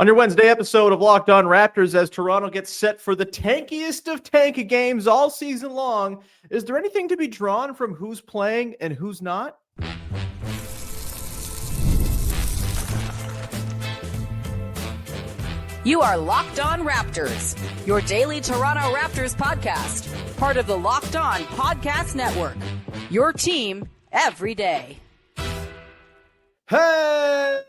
On your Wednesday episode of Locked On Raptors, as Toronto gets set for the tankiest of tanky games all season long, is there anything to be drawn from who's playing and who's not? You are Locked On Raptors, your daily Toronto Raptors podcast, part of the Locked On Podcast Network, your team every day. Hey,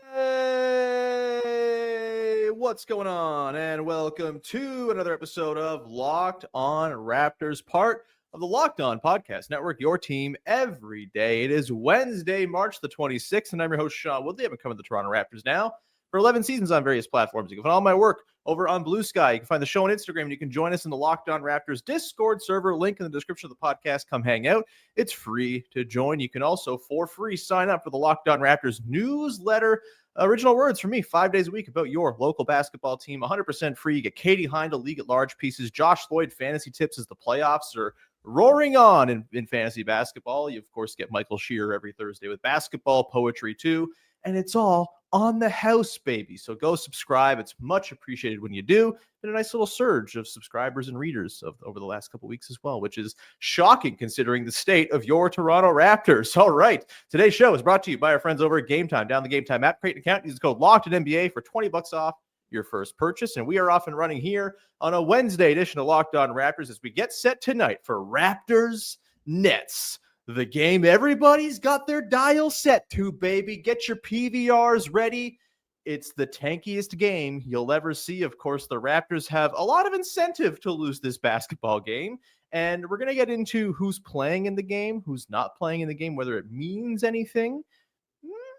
what's going on? And welcome to another episode of Locked On Raptors, part of the Locked On Podcast Network, your team every day. It is Wednesday, March the 26th, and I'm your host, Sean Woodley. I've been covering the Toronto Raptors now for 11 seasons on various platforms. You can find all my work over on Blue Sky. You can find the show on Instagram, and you can join us in the Locked On Raptors Discord server. Link in the description of the podcast. Come hang out. It's free to join. You can also, for free, sign up for the Locked On Raptors newsletter. Original words from me 5 days a week about your local basketball team. 100% free. You get Katie Heindel League at Large pieces. Josh Lloyd fantasy tips as the playoffs are roaring on in fantasy basketball. You, of course, get Michael Shearer every Thursday with basketball, poetry, too. And it's all on the house, baby. So go subscribe. It's much appreciated when you do. Been a nice little surge of subscribers and readers over the last couple weeks as well, which is shocking considering the state of your Toronto Raptors. All right. Today's show is brought to you by our friends over at Game Time. Down the Game Time app, create an account, use the code LOCKEDONNBA for $20 off your first purchase. And we are off and running here on a Wednesday edition of Locked On Raptors as we get set tonight for Raptors Nets. The game everybody's got their dial set to, baby. Get your PVRs ready. It's the tankiest game you'll ever see. Of course, the Raptors have a lot of incentive to lose this basketball game. And we're going to get into who's playing in the game, who's not playing in the game, whether it means anything.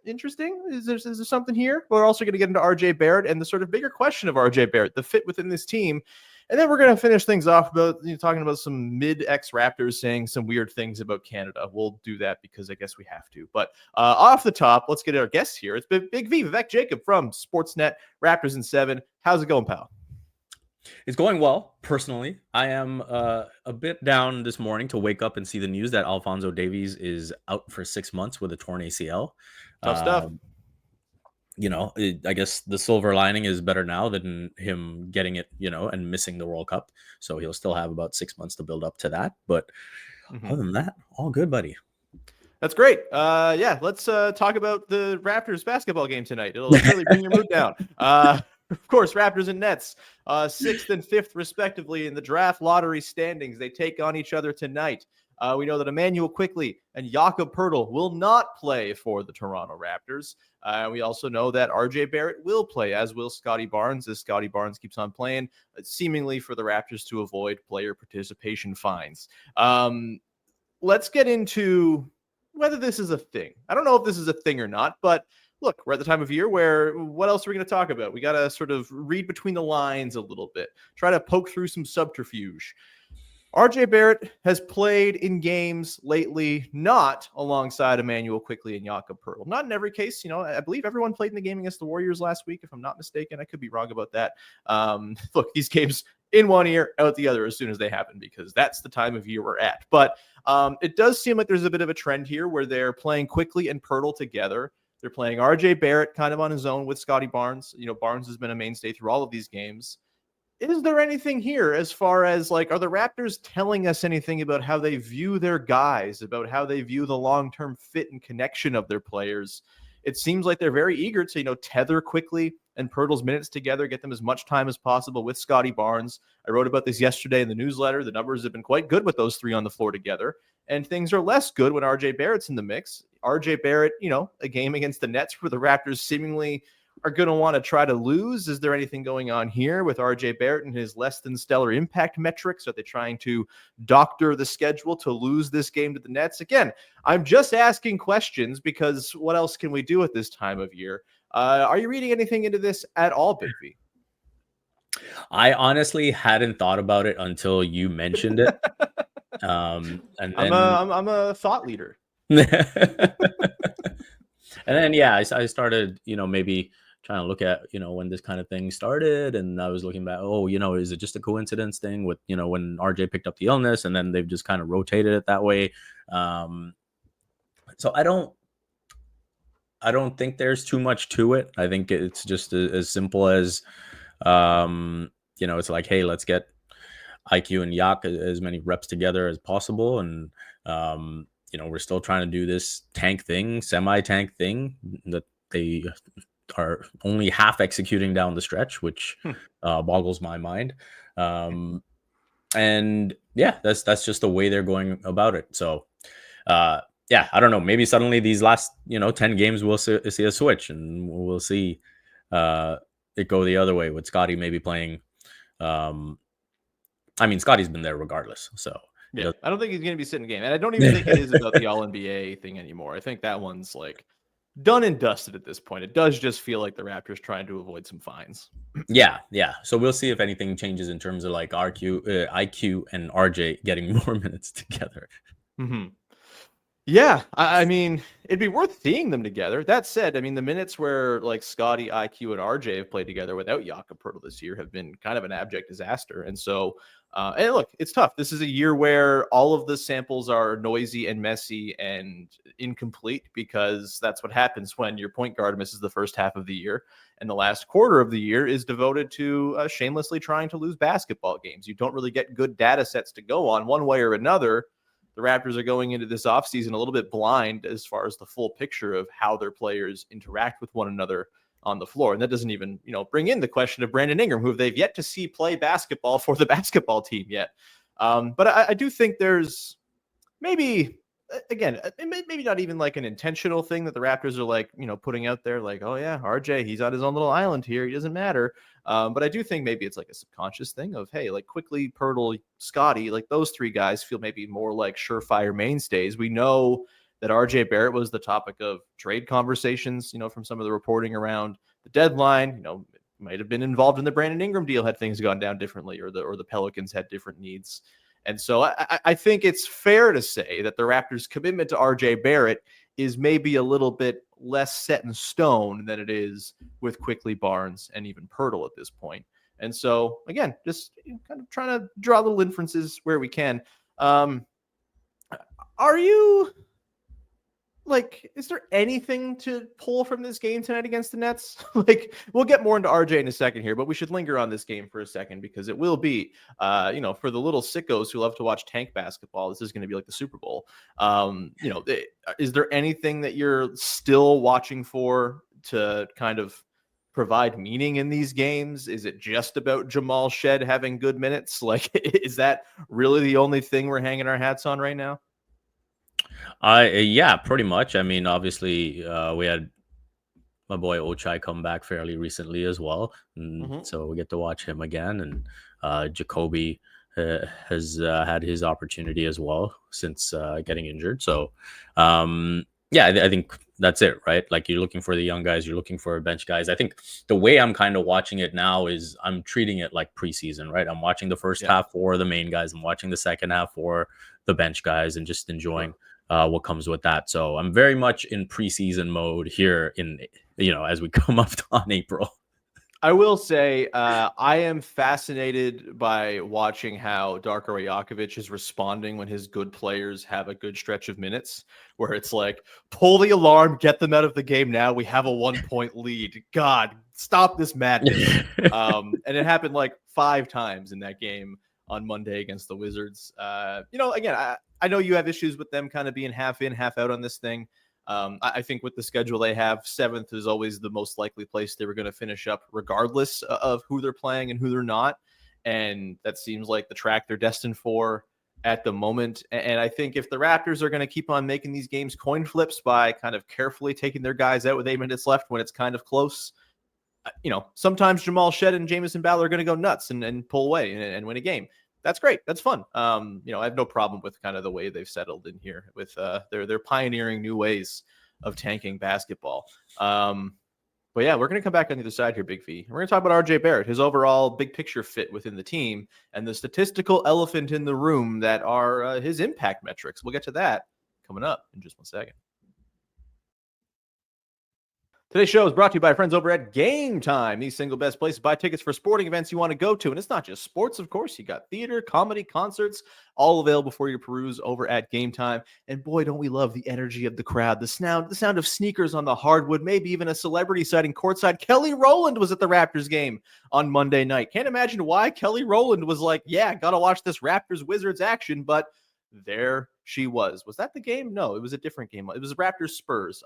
Interesting. Is there something here? We're also going to get into RJ Barrett and the sort of bigger question of RJ Barrett, the fit within this team. And then we're going to finish things off about talking about some mid-ex-Raptors saying some weird things about Canada. We'll do that because I guess we have to. But off the top, let's get our guests here. It's Big V, Vivek Jacob from Sportsnet, Raptors in 7. How's it going, pal? It's going well, personally. I am a bit down this morning to wake up and see the news that Alphonso Davies is out for 6 months with a torn ACL. Tough stuff. I guess the silver lining is better now than him getting it, and missing the World Cup. So he'll still have about 6 months to build up to that. But other than that, all good, buddy. That's great. Let's talk about the Raptors basketball game tonight. It'll really bring your mood down. Of course, Raptors and Nets, 6th and 5th, respectively, in the draft lottery standings. They take on each other tonight. We know that Immanuel Quickley and Jakob will not play for the Toronto Raptors. We also know that RJ Barrett will play, as will Scotty Barnes, as Scotty Barnes keeps on playing, seemingly for the Raptors to avoid player participation fines. Let's get into whether this is a thing. I don't know if this is a thing or not, but look, we're at the time of year where what else are we going to talk about? We got to sort of read between the lines a little bit, try to poke through some subterfuge. RJ Barrett has played in games lately, not alongside Immanuel Quickley and Jakob. Not in every case. I believe everyone played in the game against the Warriors last week, if I'm not mistaken. I could be wrong about that. Look, these games in one ear, out the other as soon as they happen, because that's the time of year we're at. But it does seem like there's a bit of a trend here where they're playing Quickley and Poeltl together. They're playing RJ Barrett kind of on his own with Scotty Barnes. Barnes has been a mainstay through all of these games. Is there anything here as far as, are the Raptors telling us anything about how they view their guys, about how they view the long-term fit and connection of their players? It seems like they're very eager to, tether Quickley and Poeltl's minutes together, get them as much time as possible with Scotty Barnes. I wrote about this yesterday in the newsletter. The numbers have been quite good with those three on the floor together, and things are less good when RJ Barrett's in the mix. RJ Barrett, a game against the Nets where the Raptors seemingly are going to want to try to lose. Is there anything going on here with RJ Barrett and his less than stellar impact metrics? Are they trying to doctor the schedule to lose this game to the Nets? Again, I'm just asking questions because what else can we do at this time of year? Are you reading anything into this at all, Big V? I honestly hadn't thought about it until you mentioned it. And then... I'm a thought leader. And then, I started, maybe trying to look at, when this kind of thing started. And I was looking back, is it just a coincidence thing with, when RJ picked up the illness and then they've just kind of rotated it that way. So I don't I don't think there's too much to it. I think it's just as simple as, it's like, hey, let's get IQ and Yak as many reps together as possible. And, we're still trying to do this semi-tank thing that they are only half executing down the stretch, which boggles my mind. And yeah, that's just the way they're going about it. So, I don't know. Maybe suddenly these last 10 games we'll see a switch, and we'll see it go the other way with Scotty maybe playing. Scotty's been there regardless. So yeah, I don't think he's going to be sitting game, and I don't even think it is about the All NBA thing anymore. I think that one's like done and dusted at this point. It does just feel like the Raptors trying to avoid some fines. Yeah. So we'll see if anything changes in terms of like IQ and RJ getting more minutes together. Mm-hmm. Yeah, I mean, it'd be worth seeing them together. That said, I mean, the minutes where like Scotty, IQ, and RJ have played together without Jakob this year have been kind of an abject disaster. And so, and look, it's tough. This is a year where all of the samples are noisy and messy and incomplete, because that's what happens when your point guard misses the first half of the year, and the last quarter of the year is devoted to shamelessly trying to lose basketball games. You don't really get good data sets to go on one way or another. The Raptors are going into this offseason a little bit blind as far as the full picture of how their players interact with one another on the floor. And that doesn't even, bring in the question of Brandon Ingram, who they've yet to see play basketball for the basketball team yet. But I do think there's maybe, again, maybe not even like an intentional thing that the Raptors are like, putting out there like, oh yeah, RJ, he's on his own little island here. He doesn't matter. But I do think maybe it's like a subconscious thing of, hey, like Quickley, Poeltl, Scotty, like those three guys feel maybe more like surefire mainstays. We know that RJ Barrett was the topic of trade conversations, from some of the reporting around the deadline. Might have been involved in the Brandon Ingram deal had things gone down differently, or the Pelicans had different needs. And so I think it's fair to say that the Raptors' commitment to RJ Barrett is maybe a little bit less set in stone than it is with Quickley, Barnes, and even Poeltl at this point. And so, again, just kind of trying to draw little inferences where we can. Are you... is there anything to pull from this game tonight against the Nets? We'll get more into RJ in a second here, but we should linger on this game for a second, because it will be, for the little sickos who love to watch tank basketball, this is going to be like the Super Bowl. Is there anything that you're still watching for to kind of provide meaning in these games? Is it just about Jamal Shed having good minutes? Is that really the only thing we're hanging our hats on right now? Yeah, pretty much. I mean, obviously, we had my boy Ochai come back fairly recently as well, and so we get to watch him again. And Jakobi has had his opportunity as well since getting injured. So, I think that's it, right? Like, you're looking for the young guys, you're looking for bench guys. I think the way I'm kind of watching it now is I'm treating it like preseason, right? I'm watching the first half for the main guys, I'm watching the second half for the bench guys, and just enjoying what comes with that. So I'm very much in preseason mode here as we come up on April. I will say I am fascinated by watching how Darko Rajakovic is responding when his good players have a good stretch of minutes, where it's like, pull the alarm, get them out of the game now. We have a 1-point lead. God, stop this madness. And it happened like 5 times in that game on Monday against the Wizards. Again, I know you have issues with them kind of being half in, half out on this thing. I think with the schedule they have, 7th is always the most likely place they were going to finish up, regardless of who they're playing and who they're not. And that seems like the track they're destined for at the moment. And I think if the Raptors are going to keep on making these games coin flips by kind of carefully taking their guys out with 8 minutes left when it's kind of close, sometimes Jamal Shed and Jamison Bowler are going to go nuts and pull away and win a game. That's great. That's fun. I have no problem with kind of the way they've settled in here with they're pioneering new ways of tanking basketball. But yeah, we're going to come back on the other side here, Big V. We're going to talk about RJ Barrett, his overall big picture fit within the team, and the statistical elephant in the room that are his impact metrics. We'll get to that coming up in just one second. Today's show is brought to you by our friends over at Game Time, the single best place to buy tickets for sporting events you want to go to. And it's not just sports, of course. You got theater, comedy, concerts, all available for you to peruse over at Game Time. And boy, don't we love the energy of the crowd, the sound of sneakers on the hardwood, maybe even a celebrity sighting courtside. Kelly Rowland was at the Raptors game on Monday night. Can't imagine why Kelly Rowland was like, yeah, gotta watch this Raptors Wizards action, but there she was. Was that the game? No, it was a different game. It was Raptors Spurs.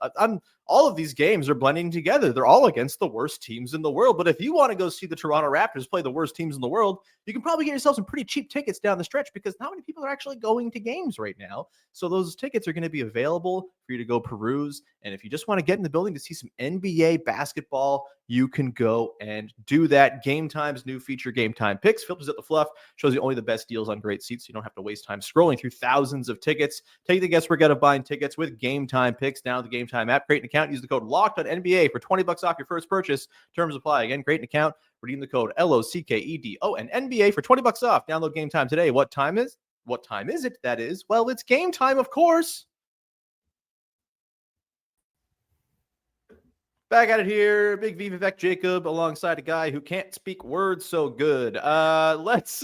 All of these games are blending together. They're all against the worst teams in the world. But if you want to go see the Toronto Raptors play the worst teams in the world, you can probably get yourself some pretty cheap tickets down the stretch because not many people are actually going to games right now. So those tickets are going to be available for you to go peruse. And if you just want to get in the building to see some NBA basketball, you can go and do that. Game Time's new feature, Game Time Picks, filters out the fluff, shows you only the best deals on great seats so you don't have to waste time scrolling through thousands of tickets. Take the guesswork out of buying tickets with Game Time Picks. Download the Game Time app, create an account, use the code LOCKEDONNBA for $20 off your first purchase. Terms apply. Again, create an account, redeem the code LOCKEDONNBA for $20 off. Download Game Time today. What time is it? That is, well, it's game time, of course. Back at it here, Big Vivek Jacob alongside a guy who can't speak words so good. Let's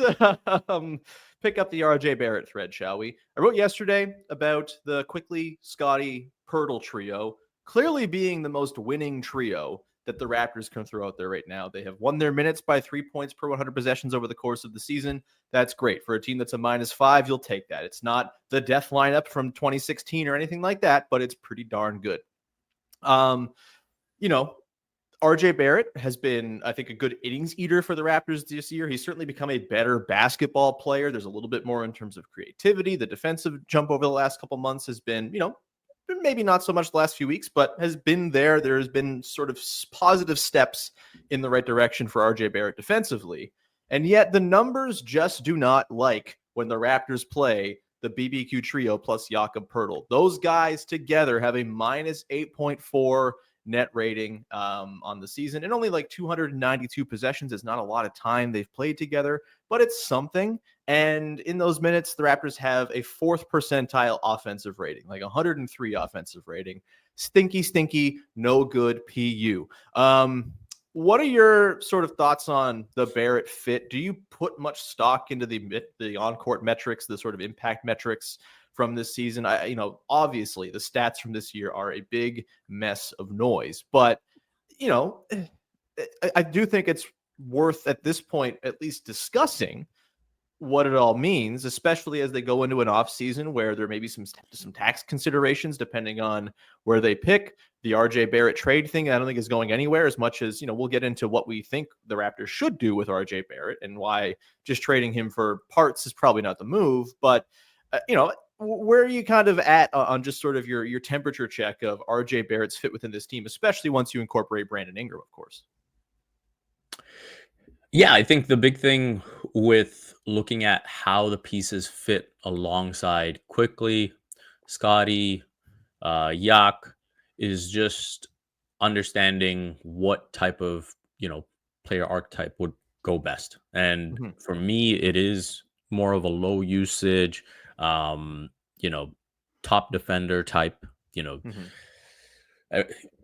pick up the RJ Barrett thread, shall we? I wrote yesterday about the Quickley, Scotty, Poeltl trio clearly being the most winning trio that the Raptors can throw out there right now. They have won their minutes by 3 points per 100 possessions over the course of the season. That's great. For a team that's a -5, you'll take that. It's not the death lineup from 2016 or anything like that, but it's pretty darn good. RJ Barrett has been, I think, a good innings eater for the Raptors this year. He's certainly become a better basketball player. There's a little bit more in terms of creativity. The defensive jump over the last couple months has been, maybe not so much the last few weeks, but has been there. There has been sort of positive steps in the right direction for RJ Barrett defensively. And yet the numbers just do not like when the Raptors play the BBQ trio plus Jakob Poeltl. Those guys together have a -8.4 net rating on the season, and only like 292 possessions is not a lot of time they've played together, but it's something. And in those minutes, the Raptors have a 4th percentile offensive rating, like 103 offensive rating. Stinky, no good PU. What are your sort of thoughts on the Barrett fit? Do you put much stock into the on-court metrics, the sort of impact metrics from this season? Obviously the stats from this year are a big mess of noise, but I do think it's worth at this point at least discussing what it all means, especially as they go into an off season where there may be some tax considerations depending on where they pick. The RJ Barrett trade thing, I don't think is going anywhere, as much as, we'll get into what we think the Raptors should do with RJ Barrett and why just trading him for parts is probably not the move. But, where are you kind of at on just sort of your temperature check of RJ Barrett's fit within this team, especially once you incorporate Brandon Ingram, of course? Yeah, I think the big thing with looking at how the pieces fit alongside Quickley, Scotty, Yak is just understanding what type of, player archetype would go best. And for me, it is more of a low usage, top defender type,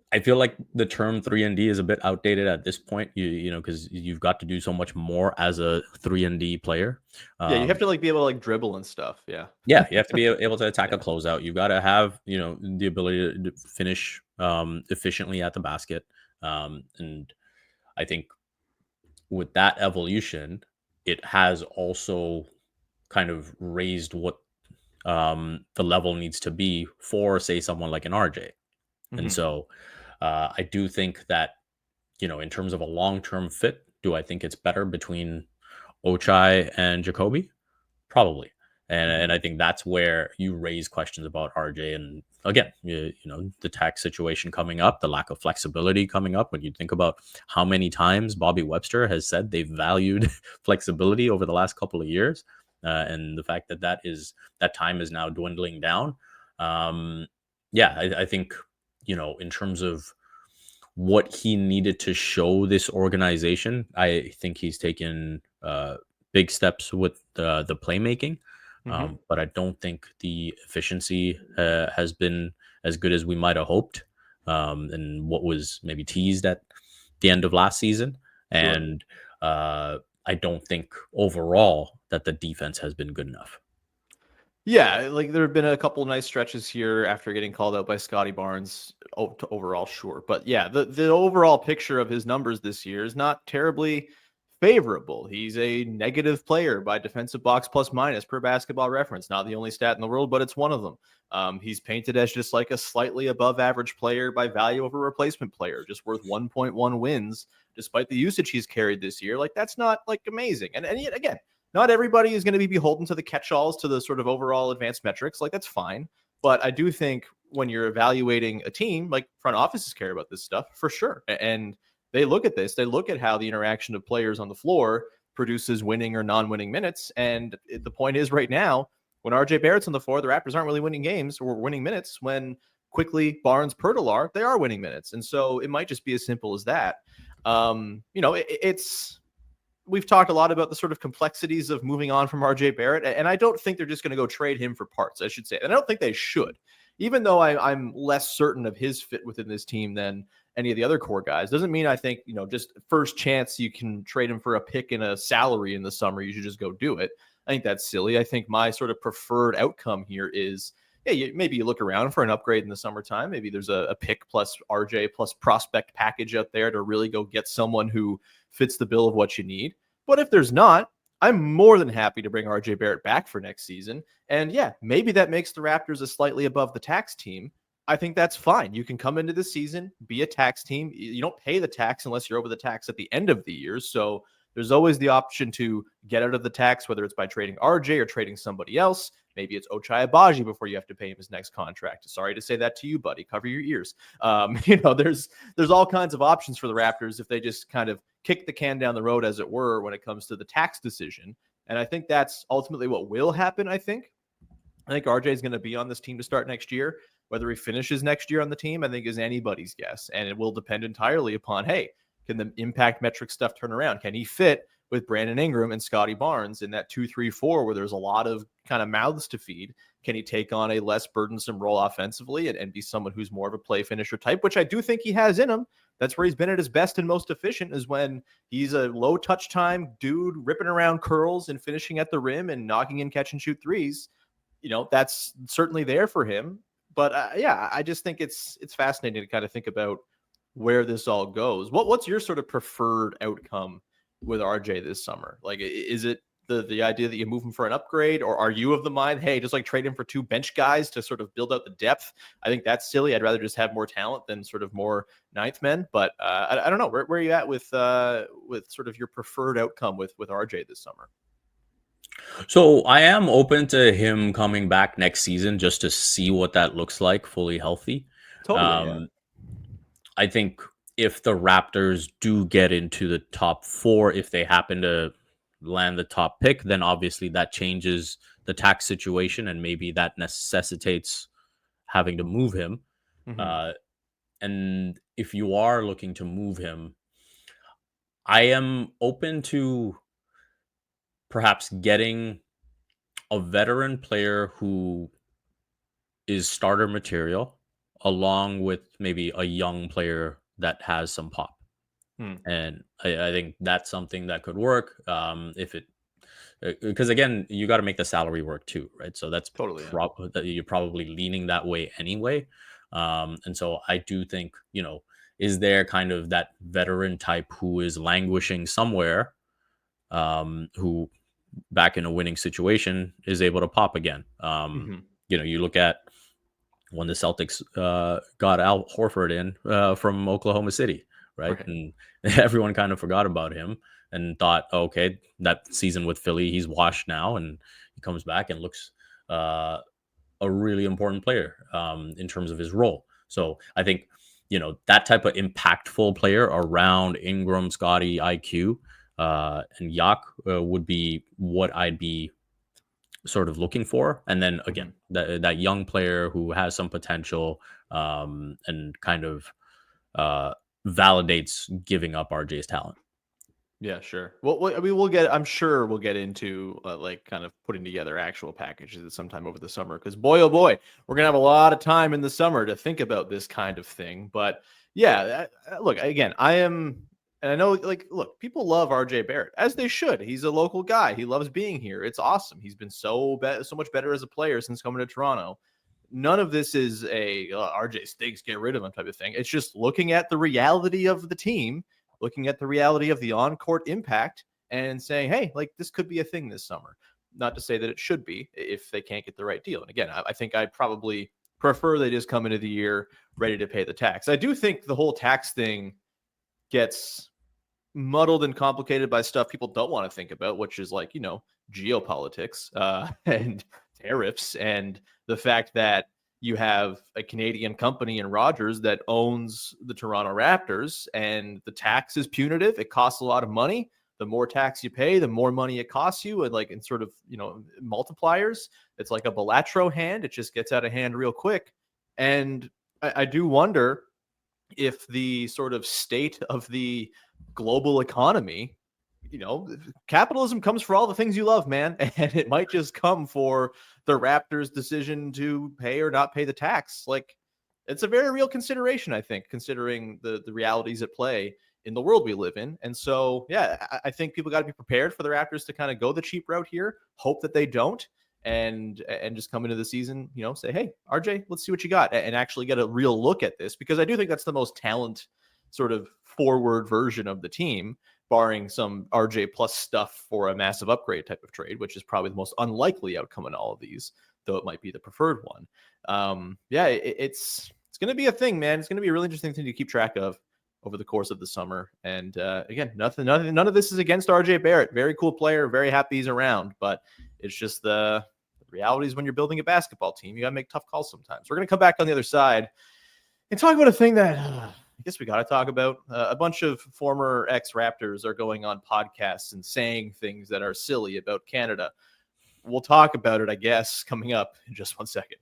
I feel like the term 3-and-D is a bit outdated at this point, because you've got to do so much more as a 3-and-D player. Yeah, you have to be able to dribble and stuff. Yeah. Yeah, you have to be able to attack a closeout. You've got to have, the ability to finish efficiently at the basket. And I think with that evolution, it has also kind of raised what the level needs to be for, say, someone like an RJ. And so I do think that, in terms of a long-term fit, do I think it's better between Ochai and Jakobi? Probably. And I think that's where you raise questions about RJ. And again, the tax situation coming up, the lack of flexibility coming up. When you think about how many times Bobby Webster has said they've valued flexibility over the last couple of years, and the fact that time is now dwindling down. I think, in terms of what he needed to show this organization, I think he's taken big steps with the playmaking. But I don't think the efficiency has been as good as we might have hoped. and what was maybe teased at the end of last season. Sure. And I don't think overall that the defense has been good enough. Yeah, like there have been a couple nice stretches here after getting called out by Scotty Barnes overall, sure. But yeah, the overall picture of his numbers this year is not terribly favorable. He's a negative player by defensive box plus minus per Basketball Reference. Not the only stat in the world, but it's one of them. He's painted as just like a slightly above average player by value of a replacement player, just worth 1.1 wins, despite the usage he's carried this year. Like that's not like amazing. And yet again, not everybody is going to be beholden to the catch-alls, to the sort of overall advanced metrics. Like that's fine. But I do think when you're evaluating a team, like front offices care about this stuff for sure. And they look at this, they look at how the interaction of players on the floor produces winning or non-winning minutes. And the point is right now, when RJ Barrett's on the floor, the Raptors aren't really winning games or winning minutes. When Quickley, Barnes, Poeltl are, they are winning minutes. And so it might just be as simple as that. We've talked a lot about the sort of complexities of moving on from RJ Barrett, and I don't think they're just going to go trade him for parts, I should say. And I don't think they should, even though I'm less certain of his fit within this team than any of the other core guys. Doesn't mean I think, just first chance you can trade him for a pick and a salary in the summer, you should just go do it. I think that's silly. I think my sort of preferred outcome here is, maybe you look around for an upgrade in the summertime. Maybe there's a pick plus RJ plus prospect package out there to really go get someone who fits the bill of what you need. But if there's not, I'm more than happy to bring RJ Barrett back for next season. And yeah, maybe that makes the Raptors a slightly above the tax team. I think that's fine. You can come into the season, be a tax team. You don't pay the tax unless you're over the tax at the end of the year. So there's always the option to get out of the tax, whether it's by trading RJ or trading somebody else. Maybe it's Ochai Agbaji before you have to pay him his next contract. Sorry to say that to you, buddy. Cover your ears. There's all kinds of options for the Raptors if they just kind of kick the can down the road, as it were, when it comes to the tax decision. And I think that's ultimately what will happen, I think RJ is going to be on this team to start next year. Whether he finishes next year on the team, I think is anybody's guess. And it will depend entirely upon, hey, can the impact metric stuff turn around? Can he fit with Brandon Ingram and Scotty Barnes in that 2-3-4 where there's a lot of kind of mouths to feed? Can he take on a less burdensome role offensively and be someone who's more of a play finisher type, which I do think he has in him? That's where he's been at his best and most efficient, is when he's a low touch time dude ripping around curls and finishing at the rim and knocking in catch and shoot threes. That's certainly there for him. But I just think it's fascinating to kind of think about where this all goes. What's your sort of preferred outcome with RJ this summer? Like, is it the idea that you move him for an upgrade, or are you of the mind, hey, just like trade him for two bench guys to sort of build out the depth? I think that's silly. I'd rather just have more talent than sort of more ninth men. But I don't know. Where are you at with sort of your preferred outcome with RJ this summer? So I am open to him coming back next season just to see what that looks like, fully healthy. Totally. Yeah. I think if the Raptors do get into the top 4, if they happen to land the top pick, then obviously that changes the tax situation, and maybe that necessitates having to move him. Mm-hmm. And if you are looking to move him, I am open to perhaps getting a veteran player who is starter material, along with maybe a young player that has some pop. And I think that's something that could work. Because again, you got to make the salary work too, right? So that's totally you're probably leaning that way anyway. And so I do think, is there kind of that veteran type who is languishing somewhere, who back in a winning situation is able to pop again? You look at when the Celtics got Al Horford in from Oklahoma City, right? And everyone kind of forgot about him and thought, okay, that season with Philly, he's washed now, and he comes back and looks a really important player in terms of his role. So I think, that type of impactful player around Ingram, Scotty, IQ, and Yak would be what I'd be sort of looking for. And then again, that young player who has some potential and kind of validates giving up RJ's talent. Yeah, sure. Well, I mean, I'm sure we'll get into like kind of putting together actual packages at sometime over the summer. Because boy, oh boy, we're gonna have a lot of time in the summer to think about this kind of thing. But yeah, look, again, and I know, like, look, people love RJ Barrett, as they should. He's a local guy. He loves being here. It's awesome. He's been so much better as a player since coming to Toronto. None of this is a RJ stinks, get rid of him type of thing. It's just looking at the reality of the team, looking at the reality of the on-court impact, and saying, hey, like, this could be a thing this summer. Not to say that it should be if they can't get the right deal. And again, I think I'd probably prefer they just come into the year ready to pay the tax. I do think the whole tax thing gets muddled and complicated by stuff people don't want to think about, which is like, geopolitics and tariffs, and the fact that you have a Canadian company in Rogers that owns the Toronto Raptors, and the tax is punitive. It costs a lot of money. The more tax you pay, the more money it costs you, and like in sort of, multipliers. It's like a Balatro hand. It just gets out of hand real quick. And I do wonder if the sort of state of the global economy, capitalism comes for all the things you love, man. And it might just come for the Raptors' decision to pay or not pay the tax. Like, it's a very real consideration, I think, considering the realities at play in the world we live in. And so, yeah, I think people got to be prepared for the Raptors to kind of go the cheap route here, hope that they don't, and just come into the season, say, hey, RJ, let's see what you got, and actually get a real look at this, because I do think that's the most talent sort of forward version of the team, barring some RJ plus stuff for a massive upgrade type of trade, which is probably the most unlikely outcome in all of these, though it might be the preferred one. It's going to be a thing, man. It's going to be a really interesting thing to keep track of over the course of the summer. And again, none of this is against RJ Barrett. Very cool player. Very happy he's around. But it's just the realities when you're building a basketball team. You got to make tough calls sometimes. We're going to come back on the other side and talk about a thing that I guess we got to talk about. A bunch of former ex-Raptors are going on podcasts and saying things that are silly about Canada. We'll talk about it, I guess, coming up in just 1 second.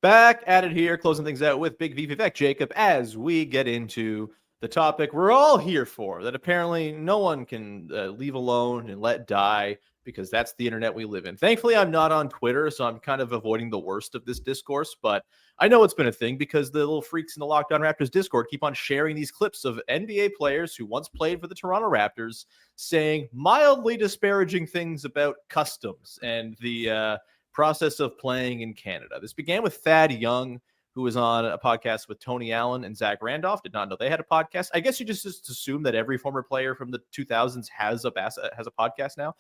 Back at it here, closing things out with Big V Vivek Jacob as we get into the topic we're all here for, that apparently no one can leave alone and let die, because that's the internet we live in. Thankfully, I'm not on Twitter, so I'm kind of avoiding the worst of this discourse, but I know it's been a thing because the little freaks in the Locked On Raptors Discord keep on sharing these clips of NBA players who once played for the Toronto Raptors saying mildly disparaging things about customs and the process of playing in Canada. This began with Thad Young, who was on a podcast with Tony Allen and Zach Randolph. Did not know they had a podcast. I guess you just assume that every former player from the 2000s has a podcast now.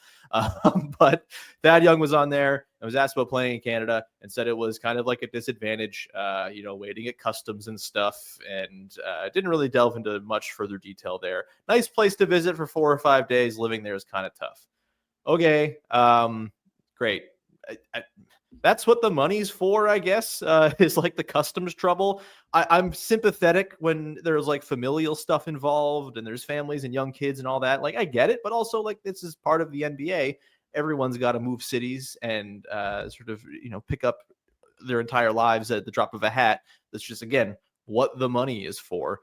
But Thad Young was on there and was asked about playing in Canada and said it was kind of like a disadvantage, waiting at customs and stuff, and didn't really delve into much further detail there. Nice place to visit for 4 or 5 days. Living there is kind of tough. Okay, great. That's what the money's for, I guess, is like the customs trouble. I'm sympathetic when there's like familial stuff involved and there's families and young kids and all that. Like, I get it, but also like this is part of the NBA. Everyone's got to move cities and pick up their entire lives at the drop of a hat. That's just, again, what the money is for.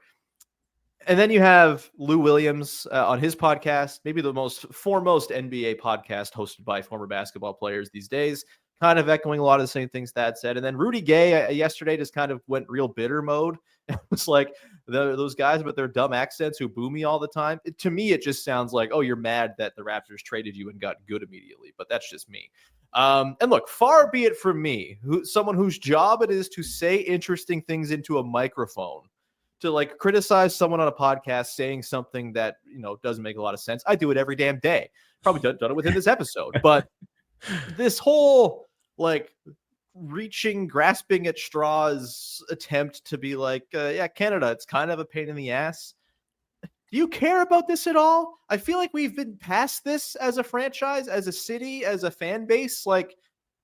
And then you have Lou Williams on his podcast, maybe the most foremost NBA podcast hosted by former basketball players these days, kind of echoing a lot of the same things Thad said. And then Rudy Gay yesterday just kind of went real bitter mode. It was like those guys with their dumb accents who boo me all the time. To me, it just sounds like, oh, you're mad that the Raptors traded you and got good immediately. But that's just me. And look, far be it from me, someone whose job it is to say interesting things into a microphone, to like criticize someone on a podcast saying something that, doesn't make a lot of sense. I do it every damn day. Probably done it within this episode, but this whole like grasping at straws attempt to be like, Canada, it's kind of a pain in the ass. Do you care about this at all? I feel like we've been past this as a franchise, as a city, as a fan base. Like,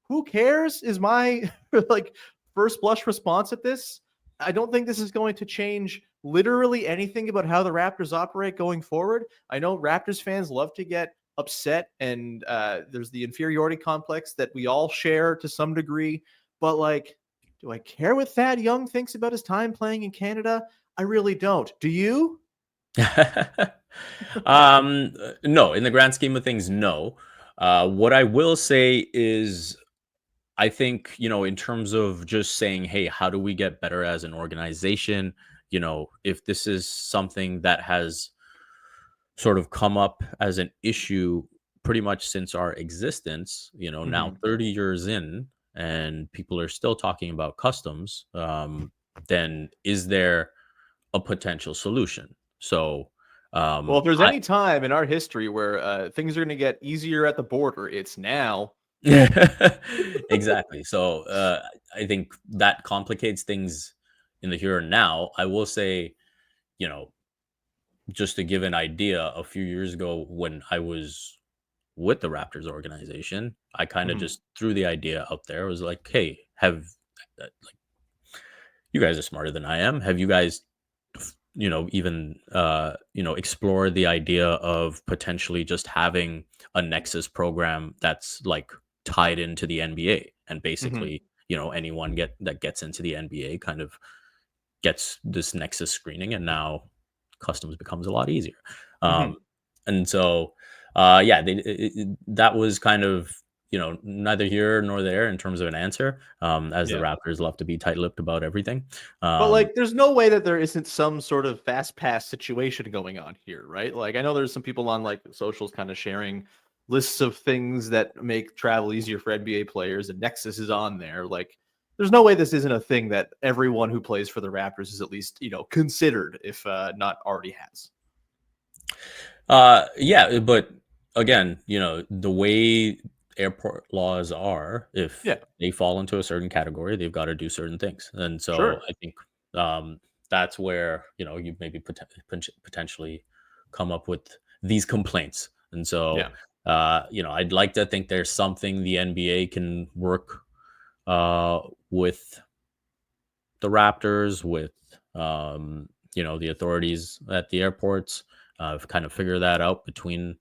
who cares is my like first blush response at this. I don't think this is going to change literally anything about how the Raptors operate going forward. I know Raptors fans love to get upset, and there's the inferiority complex that we all share to some degree. But like, do I care what Thad Young thinks about his time playing in Canada? I really don't. Do you? No, in the grand scheme of things, no. What I will say is, I think, in terms of just saying, hey, how do we get better as an organization? If this is something that has sort of come up as an issue pretty much since our existence, now 30 years in, and people are still talking about customs, then is there a potential solution? So, Well, if there's I any time in our history where things are going to get easier at the border, it's now. exactly. So, I think that complicates things in the here and now. I will say, you know, just to give an idea, a few years ago when I was with the Raptors organization, I kind of Mhm. just threw the idea out there. I was like, hey, like, you guys are smarter than I am. Have you guys, even, explore the idea of potentially just having a Nexus program that's like tied into the NBA, and Mhm. basically, anyone that gets into the NBA kind of gets this Nexus screening, and now customs becomes a lot easier. Mhm. Um, and so, yeah, that was kind of, neither here nor there in terms of an answer, as the Yeah. Raptors love to be tight-lipped about everything. But Um, like, there's no way that there isn't some sort of fast pass situation going on here, right? Like, I know there's some people on like socials kind of sharing lists of things that make travel easier for NBA players, and Nexus is on there. Like, there's no way this isn't a thing that everyone who plays for the Raptors is at least considered, if not already has. Yeah, but again, the way airport laws are, if Yeah, they fall into a certain category, they've got to do certain things. And so sure. I think, that's where, you maybe potentially come up with these complaints. And so, Yeah. I'd like to think there's something the NBA can work uh, with the Raptors, with the authorities at the airports, kind of figure that out between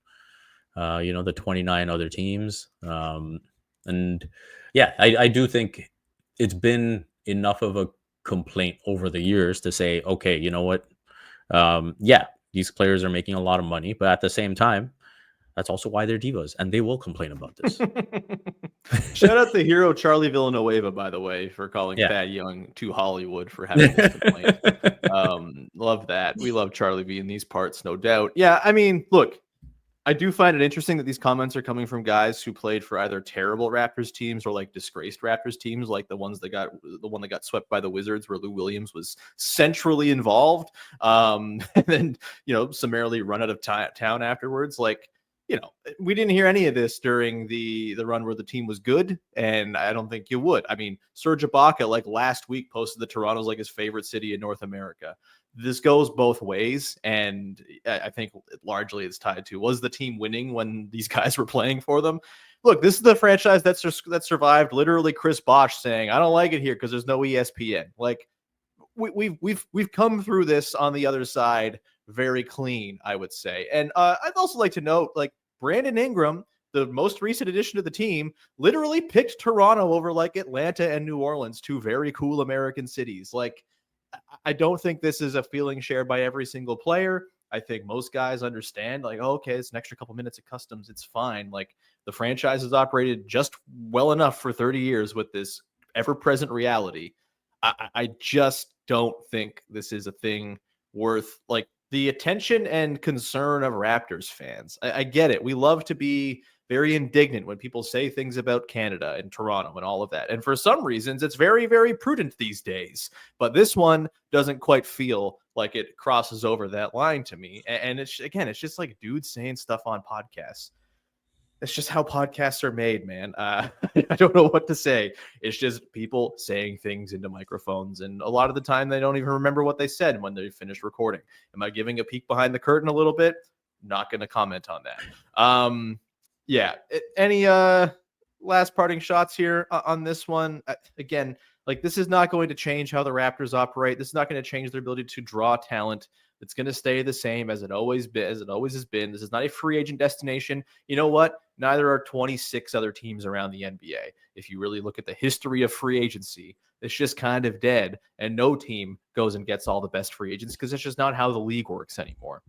the 29 other teams. And yeah, I do think it's been enough of a complaint over the years to say, okay, you know what? Yeah, these players are making a lot of money, but at the same time, that's also why they're divas, and they will complain about this. Shout out to hero Charlie Villanueva, by the way, for calling Yeah. Thad Young too Hollywood for having this complaint. Love that. We love Charlie V in these parts, no doubt. Yeah, I mean, look, I do find it interesting that these comments are coming from guys who played for either terrible Raptors teams or like disgraced Raptors teams, like the one that got swept by the Wizards, where Lou Williams was centrally involved, and then summarily run out of town afterwards. Like, we didn't hear any of this during the run where the team was good, and I don't think you would. I mean, Serge Ibaka, like last week, posted that Toronto's like his favorite city in North America. This goes both ways, and I think largely it's tied to, was the team winning when these guys were playing for them? Look, this is the franchise that survived literally Chris Bosh saying, "I don't like it here because there's no ESPN." Like, we've come through this on the other side very clean, I would say. And I'd also like to note, like, Brandon Ingram, the most recent addition to the team, literally picked Toronto over like Atlanta and New Orleans, two very cool American cities. Like, I don't think this is a feeling shared by every single player. I think most guys understand, like, oh, okay, it's an extra couple minutes of customs. It's fine. Like, the franchise has operated just well enough for 30 years with this ever present reality. I just don't think this is a thing worth like the attention and concern of Raptors fans. I get it. We love to be very indignant when people say things about Canada and Toronto and all of that. And for some reasons, it's very, very prudent these days. But this one doesn't quite feel like it crosses over that line to me. And it's just like dudes saying stuff on podcasts. It's just how podcasts are made, man. I don't know what to say. It's just people saying things into microphones, and a lot of the time they don't even remember what they said when they finished recording. Am I giving a peek behind the curtain a little bit? Not going to comment on that. Yeah. Any last parting shots here on this one? Again, like, this is not going to change how the Raptors operate. This is not going to change their ability to draw talent. It's going to stay the same as it always has been. This is not a free agent destination. You know what? Neither are 26 other teams around the NBA. If you really look at the history of free agency, it's just kind of dead, and no team goes and gets all the best free agents because it's just not how the league works anymore.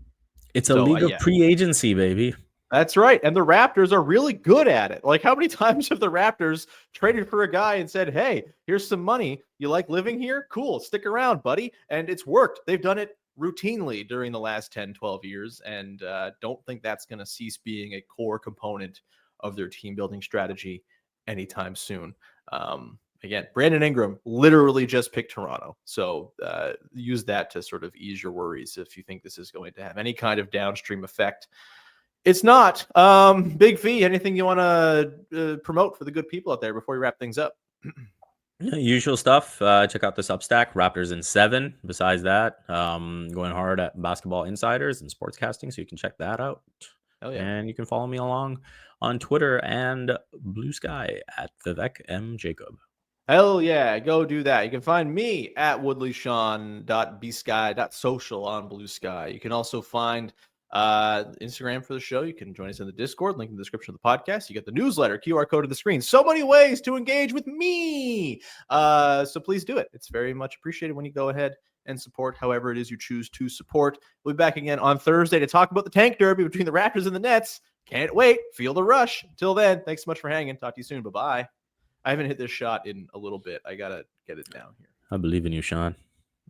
It's a league of pre-agency, baby. That's right. And the Raptors are really good at it. Like, how many times have the Raptors traded for a guy and said, hey, here's some money. You like living here? Cool. Stick around, buddy. And it's worked. They've done it routinely during the last 10, 12 years. And don't think that's going to cease being a core component of their team building strategy anytime soon. Again, Brandon Ingram literally just picked Toronto. So use that to sort of ease your worries if you think this is going to have any kind of downstream effect. It's not. Big V, anything you want to promote for the good people out there before we wrap things up? Usual stuff. Check out the Substack, Raptors in 7. Besides that, going hard at Basketball Insiders and Sportscasting, so you can check that out. Hell yeah. And you can follow me along on Twitter and Blue Sky at Vivek M. Jacob. Hell yeah, go do that. You can find me at woodleyshawn.bsky.social on Blue Sky. You can also find Instagram for the show. You can join us in the Discord, link in the description of the podcast. You get the newsletter, QR code on the screen. So many ways to engage with me. So please do it. It's very much appreciated when you go ahead and support however it is you choose to support. We'll be back again on Thursday to talk about the tank derby between the Raptors and the Nets. Can't wait. Feel the rush. Until then, thanks so much for hanging. Talk to you soon. Bye-bye. I haven't hit this shot in a little bit. I got to get it down here. I believe in you, Sean.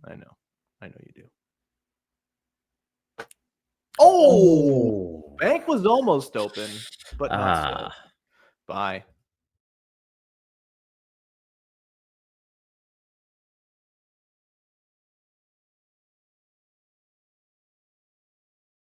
I know you do. Oh, bank was almost open, but not so. Bye.